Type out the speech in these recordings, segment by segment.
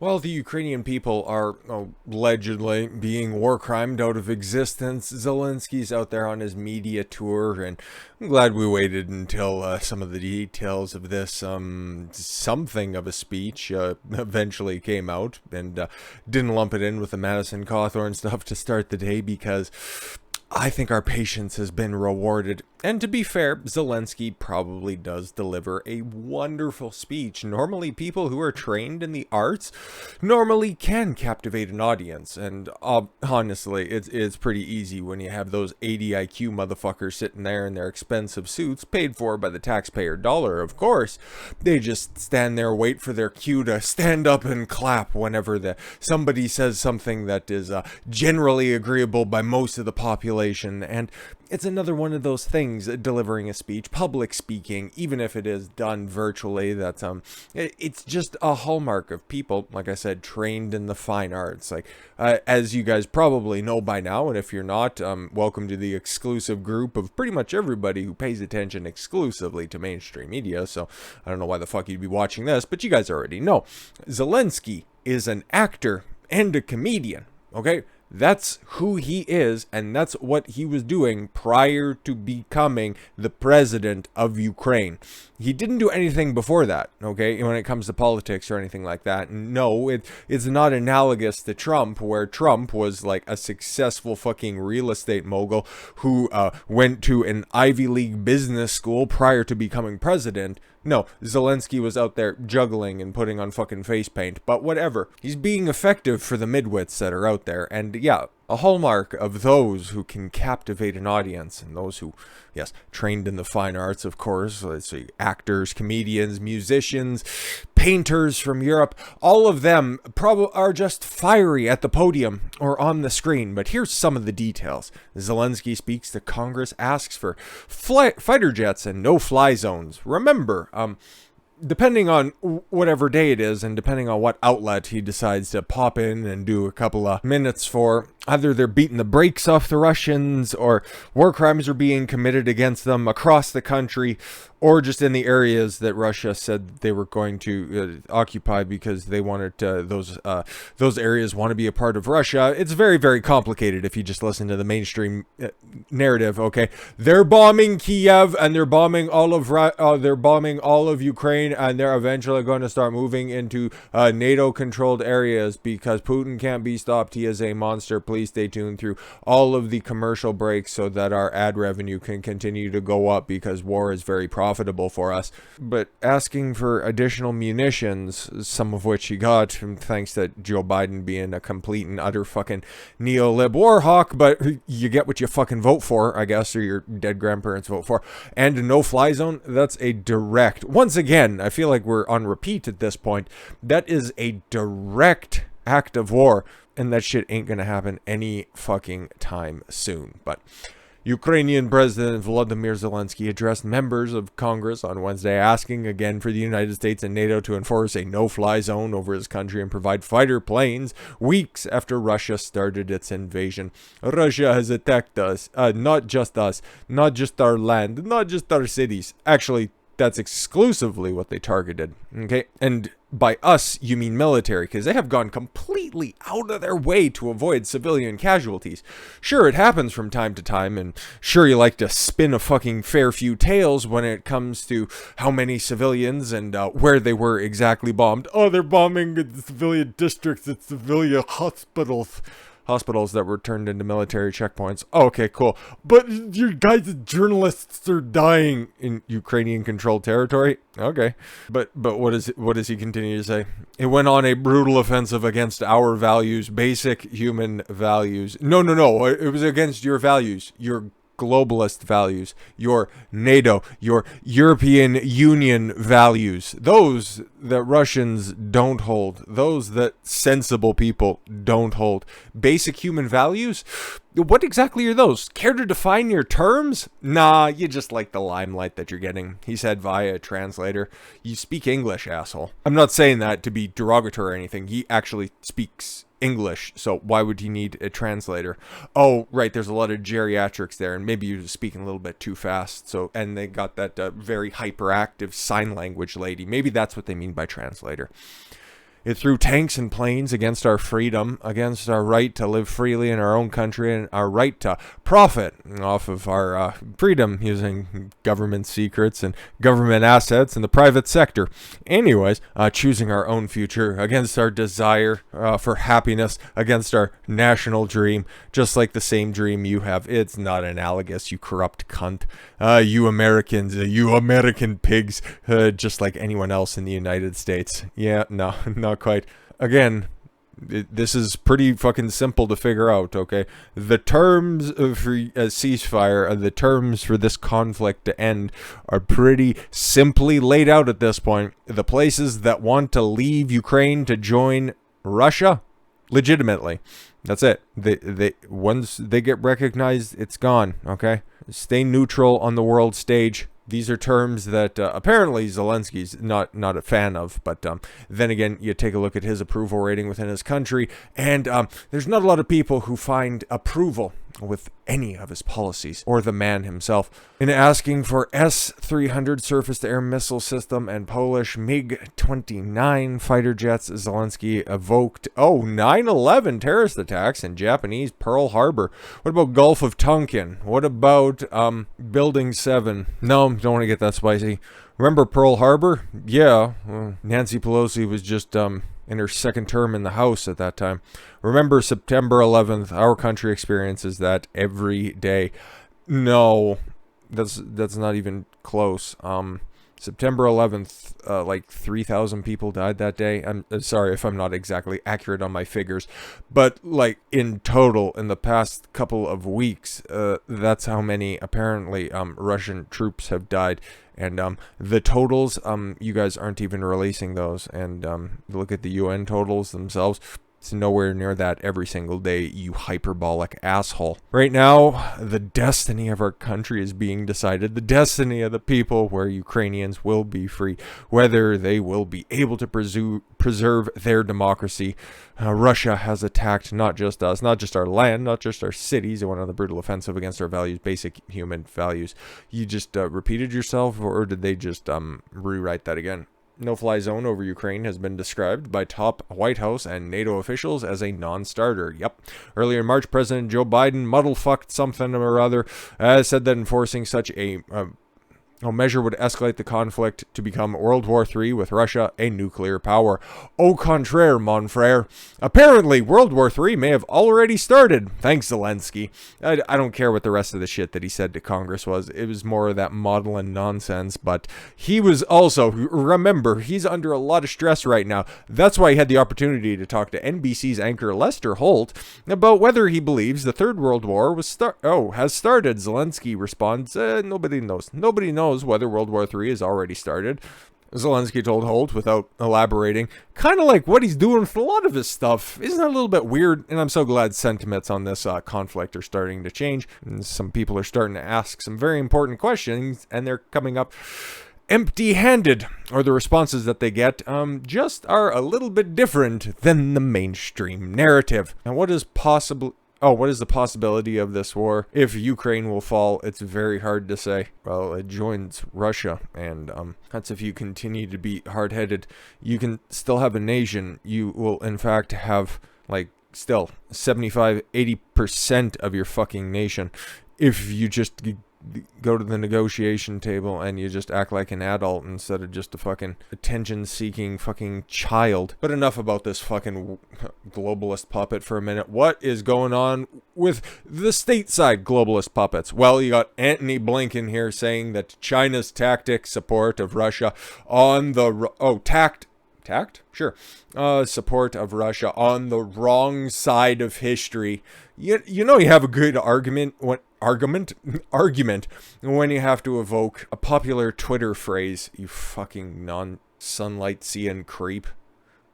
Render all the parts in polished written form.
Well, the Ukrainian people are allegedly being war crimed out of existence. Zelensky's out there on his media tour, and I'm glad we waited until some of the details of this something of a speech eventually came out, and didn't lump it in with the Madison Cawthorn stuff to start the day, because I think our patience has been rewarded. And to be fair, Zelensky probably does deliver a wonderful speech. Normally, people who are trained in the arts normally can captivate an audience. And honestly, it's pretty easy when you have those 80 IQ motherfuckers sitting there in their expensive suits, paid for by the taxpayer dollar, of course. They just stand there, wait for their cue to stand up and clap whenever somebody says something that is generally agreeable by most of the population. And it's another one of those things, delivering a speech, public speaking, even if it is done virtually, that's it's just a hallmark of people, like I said, trained in the fine arts. Like, as you guys probably know by now, and if you're not, welcome to the exclusive group of pretty much everybody who pays attention exclusively to mainstream media. So I don't know why the fuck you'd be watching this, but you guys already know. Zelensky is an actor and a comedian, okay? That's who he is, and that's what he was doing prior to becoming the president of Ukraine. He didn't do anything before that, okay, when it comes to politics or anything like that. No, it's not analogous to Trump, where Trump was like a successful fucking real estate mogul who went to an Ivy League business school prior to becoming president. No, Zelensky was out there juggling and putting on fucking face paint, but whatever. He's being effective for the midwits that are out there, and yeah, a hallmark of those who can captivate an audience, and those who, yes, trained in the fine arts, of course, let's see, actors, comedians, musicians, painters from Europe, all of them probably are just fiery at the podium or on the screen. But here's some of the details. Zelensky speaks to Congress, asks for fighter jets and no-fly zones. Remember, depending on whatever day it is and depending on what outlet he decides to pop in and do a couple of minutes for, either they're beating the brakes off the Russians, or war crimes are being committed against them across the country, or just in the areas that Russia said they were going to occupy because they wanted those areas want to be a part of Russia. It's very, very complicated if you just listen to the mainstream narrative. Okay, they're bombing Kiev and they're bombing all of Ukraine, and they're eventually going to start moving into NATO-controlled areas because Putin can't be stopped. He is a monster. Please stay tuned through all of the commercial breaks so that our ad revenue can continue to go up, because war is very profitable for us. But asking for additional munitions, some of which he got thanks to Joe Biden being a complete and utter fucking neo-lib war hawk, but you get what you fucking vote for, I guess, or your dead grandparents vote for. And a no-fly zone, that's a direct, once again, I feel like we're on repeat at this point, that is a direct act of war, and that shit ain't gonna happen any fucking time soon. But Ukrainian President Volodymyr Zelensky addressed members of Congress on Wednesday, asking again for the United States and NATO to enforce a no-fly zone over his country and provide fighter planes weeks after Russia started its invasion. Russia has attacked us, not just our land, not just our cities. Actually, that's exclusively what they targeted, okay? And by us, you mean military, because they have gone completely out of their way to avoid civilian casualties. Sure, it happens from time to time, and sure, you like to spin a fucking fair few tales when it comes to how many civilians and where they were exactly bombed. Oh, they're bombing the civilian districts at civilian hospitals that were turned into military checkpoints. Oh, okay, cool. But you guys, journalists are dying in Ukrainian-controlled territory. Okay, but what does he continue to say? It went on a brutal offensive against our values, basic human values. No. It was against your values, your globalist values, your NATO, your European Union values, those that Russians don't hold, those that sensible people don't hold. Basic human values? What exactly are those? Care to define your terms? Nah, you just like the limelight that you're getting, he said via a translator. You speak English, asshole. I'm not saying that to be derogatory or anything. He actually speaks English, so why would he need a translator? Oh, right, there's a lot of geriatrics there, and maybe you're speaking a little bit too fast, so, and they got that very hyperactive sign language lady. Maybe that's what they mean by translator. It threw tanks and planes against our freedom, against our right to live freely in our own country, and our right to profit off of our freedom using government secrets and government assets in the private sector. Anyways, choosing our own future against our desire for happiness, against our national dream, just like the same dream you have. It's not analogous, you corrupt cunt. You Americans, you American pigs, just like anyone else in the United States. Yeah, no, not quite. Again, this is pretty fucking simple to figure out, okay? The terms for a ceasefire, the terms for this conflict to end are pretty simply laid out at this point. The places that want to leave Ukraine to join Russia, legitimately. That's it. They once they get recognized, it's gone, okay? Stay neutral on the world stage. These are terms that apparently Zelensky's not a fan of, but then again, you take a look at his approval rating within his country, and there's not a lot of people who find approval with any of his policies, or the man himself. In asking for S-300 surface-to-air missile system and Polish MiG-29 fighter jets, Zelensky evoked, 9/11 terrorist attacks and Japanese Pearl Harbor. What about Gulf of Tonkin? What about Building 7? No, don't want to get that spicy. Remember Pearl Harbor? Yeah, well, Nancy Pelosi was just in her second term in the House at that time. Remember September 11th? Our country experiences that every day. No, that's not even close. September 11th, like 3,000 people died that day. I'm sorry if I'm not exactly accurate on my figures, but like in total, in the past couple of weeks, that's how many apparently Russian troops have died. And the totals, you guys aren't even releasing those. And look at the UN totals themselves. It's nowhere near that every single day, you hyperbolic asshole. Right now, the destiny of our country is being decided. The destiny of the people, where Ukrainians will be free, whether they will be able to preserve their democracy. Russia has attacked not just us, not just our land, not just our cities. It went on the brutal offensive against our values, basic human values. You just repeated yourself, or did they just rewrite that again? No-fly zone over Ukraine has been described by top White House and NATO officials as a non-starter. Yep. Earlier in March, President Joe Biden muddle-fucked something or other, said that enforcing such a measure would escalate the conflict to become World War III with Russia, a nuclear power. Au contraire, mon frere. Apparently, World War III may have already started. Thanks, Zelensky. I don't care what the rest of the shit that he said to Congress was. It was more of that maudlin nonsense, but he was also, remember, he's under a lot of stress right now. That's why he had the opportunity to talk to NBC's anchor Lester Holt about whether he believes the Third World War has started. Zelensky responds, nobody knows. Nobody knows whether World War III has already started. Zelensky told Holt without elaborating, kind of like what he's doing with a lot of his stuff. Isn't that a little bit weird? And I'm so glad sentiments on this conflict are starting to change. And some people are starting to ask some very important questions, and they're coming up empty-handed, or the responses that they get just are a little bit different than the mainstream narrative. And what is the possibility of this war? If Ukraine will fall, it's very hard to say. Well, it joins Russia, and that's if you continue to be hard-headed. You can still have a nation. You will, in fact, have, still 75-80% of your fucking nation if you just go to the negotiation table and you just act like an adult instead of just a fucking attention-seeking fucking child. But enough about this fucking globalist puppet for a minute. What is going on with the stateside globalist puppets? Well, you got Antony Blinken here saying that China's tactic support of Russia on the... Sure. Support of Russia on the wrong side of history. You know you have a good argument when you have to evoke a popular Twitter phrase, you fucking non-sunlight seeing creep.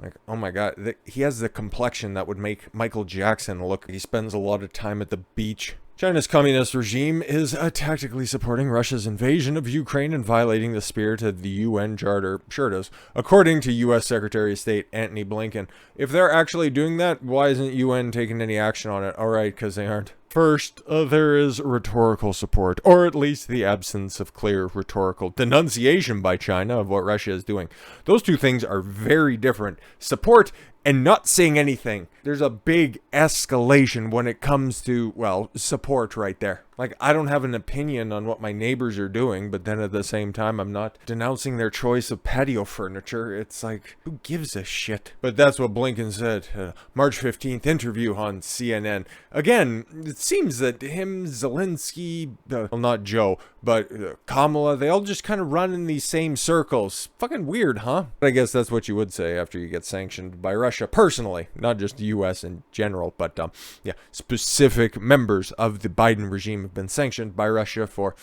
Like, oh my god, he has the complexion that would make Michael Jackson look. He spends a lot of time at the beach. China's communist regime is tactically supporting Russia's invasion of Ukraine and violating the spirit of the UN Charter. Sure it is. According to U.S. Secretary of State Antony Blinken. If they're actually doing that, why isn't UN taking any action on it? Alright, because they aren't. First, there is rhetorical support, or at least the absence of clear rhetorical denunciation by China of what Russia is doing. Those two things are very different. Support and not saying anything. There's a big escalation when it comes to, well, support right there. Like, I don't have an opinion on what my neighbors are doing, but then at the same time, I'm not denouncing their choice of patio furniture. It's like, who gives a shit? But that's what Blinken said. March 15th interview on CNN. Again, it seems that him, Zelensky, well, not Joe, but Kamala, they all just kind of run in these same circles. Fucking weird, huh? But I guess that's what you would say after you get sanctioned by Russia personally, not just the U.S. in general, but yeah, specific members of the Biden regime have been sanctioned by Russia for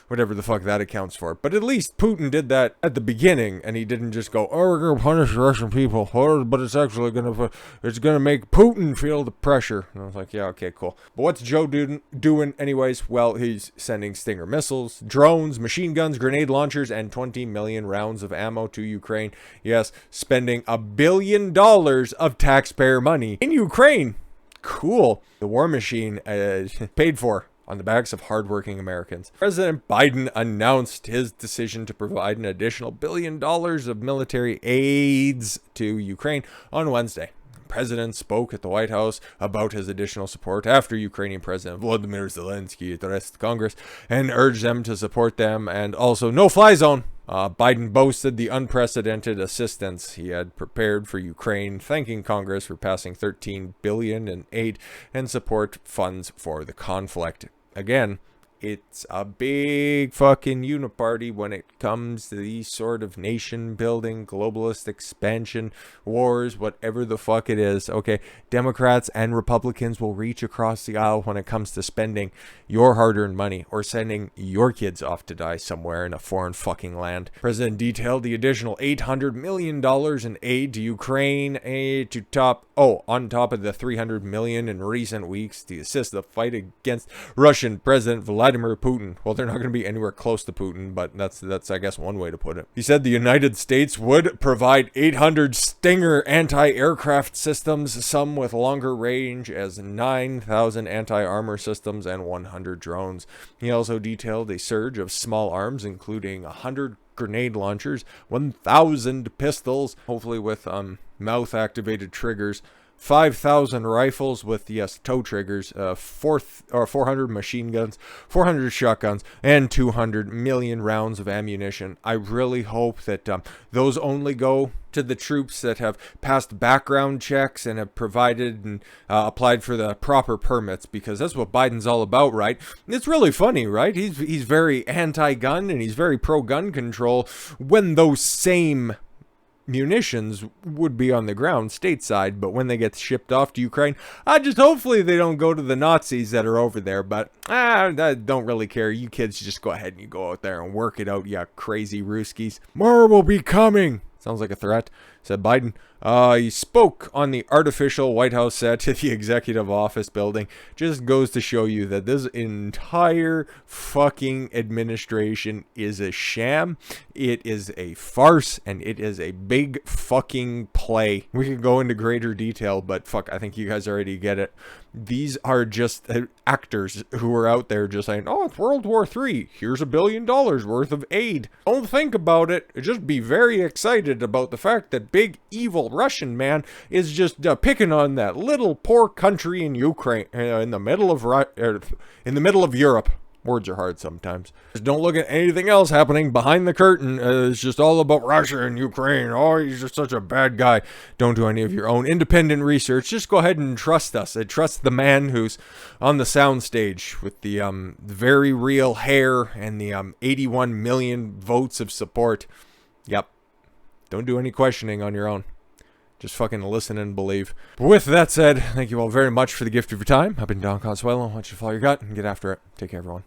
whatever the fuck that accounts for. But at least Putin did that at the beginning, and he didn't just go, oh, we're gonna punish the Russian people, but it's actually gonna make Putin feel the pressure. And I was like, yeah, okay, cool. But what's Joe doing anyways? Well, he's sending Stinger missiles, drones, machine guns, grenade launchers, and 20 million rounds of ammo to Ukraine. Yes, spending $1 billion of taxpayer money in Ukraine. Cool. The war machine paid for on the backs of hardworking Americans. President Biden announced his decision to provide an additional $1 billion of military aids to Ukraine on Wednesday. The president spoke at the White House about his additional support after Ukrainian President Volodymyr Zelensky addressed Congress and urged them to support them, and also no-fly zone. Biden boasted the unprecedented assistance he had prepared for Ukraine, thanking Congress for passing $13 billion in aid and support funds for the conflict. Again, it's a big fucking uniparty when it comes to these sort of nation-building, globalist expansion, wars, whatever the fuck it is. Okay, Democrats and Republicans will reach across the aisle when it comes to spending your hard-earned money or sending your kids off to die somewhere in a foreign fucking land. The president detailed the additional $800 million in aid to Ukraine, on top of the $300 million in recent weeks to assist the fight against Russian President Vladimir Putin. Well, they're not going to be anywhere close to Putin, but that's I guess one way to put it. He said the United States would provide 800 Stinger anti-aircraft systems, some with longer range, as 9,000 anti-armor systems and 100 drones. He also detailed a surge of small arms, including 100 grenade launchers, 1,000 pistols, hopefully with mouth-activated triggers, 5,000 rifles with, yes, toe triggers, 400 machine guns, 400 shotguns, and 200 million rounds of ammunition. I really hope that those only go to the troops that have passed background checks and have provided and applied for the proper permits, because that's what Biden's all about, right? It's really funny, right? He's very anti-gun and he's very pro-gun control when those same munitions would be on the ground stateside, but when they get shipped off to Ukraine, hopefully they don't go to the Nazis that are over there. But I don't really care. You kids just go ahead and you go out there and work it out, you crazy Ruskies. More will be coming. Sounds like a threat, said Biden. He spoke on the artificial White House set to the executive office building. Just goes to show you that this entire fucking administration is a sham. It is a farce, and it is a big fucking play. We could go into greater detail, but fuck, I think you guys already get it. These are just actors who are out there just saying, oh, it's World War III. Here's $1 billion worth of aid. Don't think about it. Just be very excited about the fact that big evil Russian man is just picking on that little poor country in Ukraine, in the middle of Europe. Words are hard sometimes. Just don't look at anything else happening behind the curtain. It's just all about Russia and Ukraine. Oh, he's just such a bad guy. Don't do any of your own independent research. Just go ahead and trust us. Trust the man who's on the soundstage with the very real hair and the 81 million votes of support. Yep. Don't do any questioning on your own. Just fucking listen and believe. But with that said, thank you all very much for the gift of your time. I've been Don Consuelo. I want you to follow your gut and get after it. Take care, everyone.